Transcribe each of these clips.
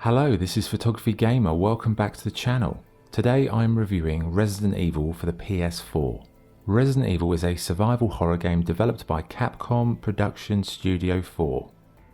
Hello, this is Photography Gamer, welcome back to the channel. Today I'm reviewing Resident Evil for the PS4. Resident Evil is a survival horror game developed by Capcom Production Studio 4.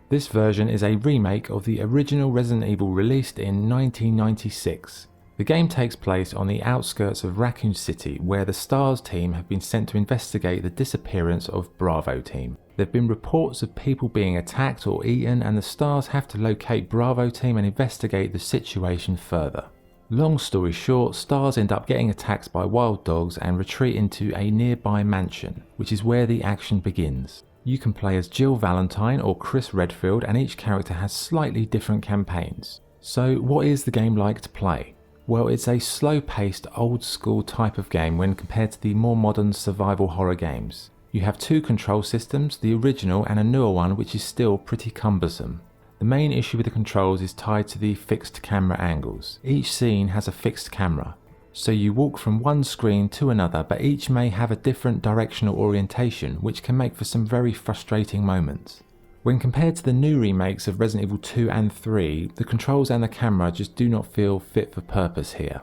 This version is a remake of the original Resident Evil released in 1996. The game takes place on the outskirts of Raccoon City, where the STARS team have been sent to investigate the disappearance of Bravo team. There have been reports of people being attacked or eaten, and the STARS have to locate Bravo team and investigate the situation further. Long story short, STARS end up getting attacked by wild dogs and retreat into a nearby mansion, which is where the action begins. You can play as Jill Valentine or Chris Redfield, and each character has slightly different campaigns. So what is the game like to play? Well, it's a slow-paced, old-school type of game when compared to the more modern survival horror games. You have two control systems, the original and a newer one which is still pretty cumbersome. The main issue with the controls is tied to the fixed camera angles. Each scene has a fixed camera, so you walk from one screen to another, but each may have a different directional orientation, which can make for some very frustrating moments. When compared to the new remakes of Resident Evil 2 and 3, the controls and the camera just do not feel fit for purpose here.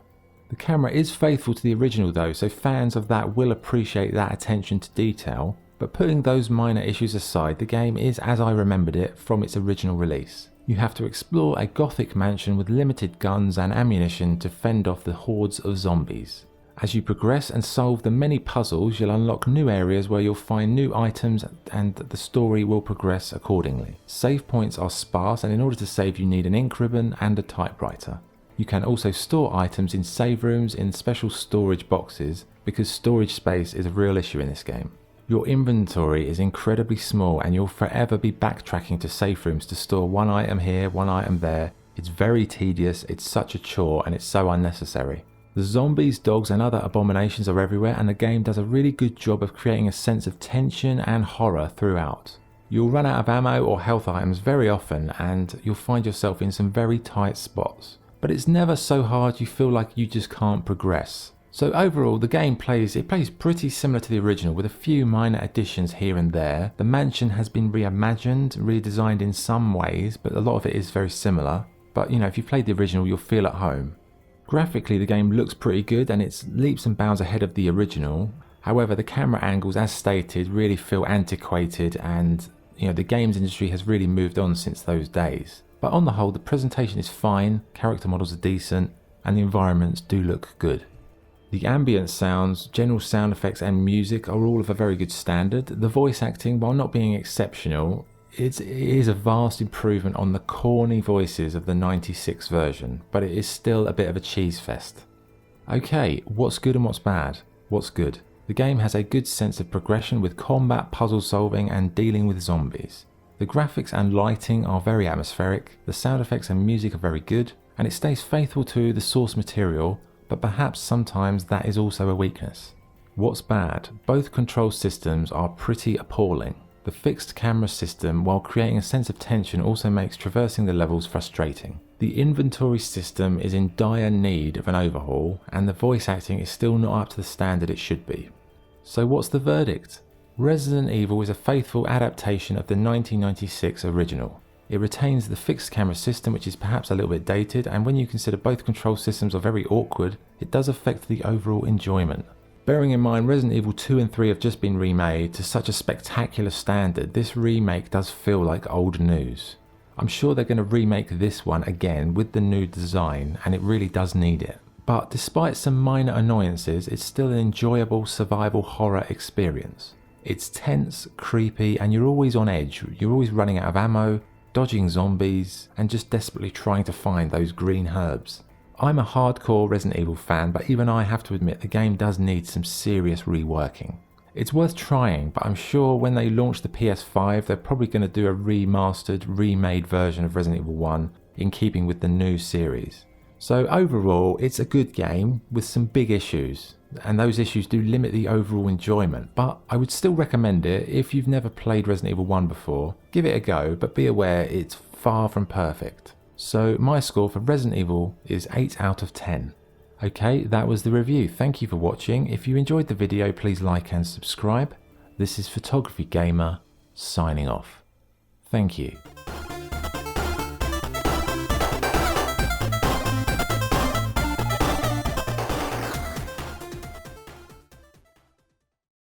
The camera is faithful to the original though, so fans of that will appreciate that attention to detail, but putting those minor issues aside, the game is as I remembered it from its original release. You have to explore a gothic mansion with limited guns and ammunition to fend off the hordes of zombies. As you progress and solve the many puzzles, you'll unlock new areas where you'll find new items and the story will progress accordingly. Save points are sparse, and in order to save you need an ink ribbon and a typewriter. You can also store items in save rooms in special storage boxes, because storage space is a real issue in this game. Your inventory is incredibly small and you'll forever be backtracking to safe rooms to store one item here, one item there. It's very tedious, it's such a chore, and it's so unnecessary. The zombies, dogs and other abominations are everywhere, and the game does a really good job of creating a sense of tension and horror throughout. You'll run out of ammo or health items very often, and you'll find yourself in some very tight spots. But it's never so hard you feel like you just can't progress. So overall, the game plays pretty similar to the original, with a few minor additions here and there. The mansion has been reimagined, redesigned in some ways, but a lot of it is very similar. But you know, if you played the original, you'll feel at home. Graphically, the game looks pretty good and it's leaps and bounds ahead of the original. However, the camera angles, as stated, really feel antiquated, and the games industry has really moved on since those days. But on the whole, the presentation is fine, character models are decent, and the environments do look good. The ambient sounds, general sound effects and music are all of a very good standard. The voice acting, while not being exceptional, it is a vast improvement on the corny voices of the 96 version, but it is still a bit of a cheese fest. Okay, what's good and what's bad? What's good? The game has a good sense of progression with combat, puzzle solving and dealing with zombies. The graphics and lighting are very atmospheric, the sound effects and music are very good, and it stays faithful to the source material, but perhaps sometimes that is also a weakness. What's bad? Both control systems are pretty appalling. The fixed camera system, while creating a sense of tension, also makes traversing the levels frustrating. The inventory system is in dire need of an overhaul, and the voice acting is still not up to the standard it should be. So what's the verdict? Resident Evil is a faithful adaptation of the 1996 original. It retains the fixed camera system, which is perhaps a little bit dated, and when you consider both control systems are very awkward, it does affect the overall enjoyment. Bearing in mind Resident Evil 2 and 3 have just been remade to such a spectacular standard, this remake does feel like old news. I'm sure they're going to remake this one again with the new design, and it really does need it. But despite some minor annoyances, it's still an enjoyable survival horror experience. It's tense, creepy, and you're always on edge. You're always running out of ammo, dodging zombies, and just desperately trying to find those green herbs. I'm a hardcore Resident Evil fan, but even I have to admit the game does need some serious reworking. It's worth trying, but I'm sure when they launch the PS5 they're probably going to do a remastered, remade version of Resident Evil 1 in keeping with the new series. So overall, it's a good game with some big issues, and those issues do limit the overall enjoyment, but I would still recommend it if you've never played Resident Evil 1 before. Give it a go, but be aware it's far from perfect. So my score for Resident Evil is 8 out of 10. Okay, that was the review. Thank you for watching. If you enjoyed the video, please like and subscribe. This is Photography Gamer, signing off. Thank you.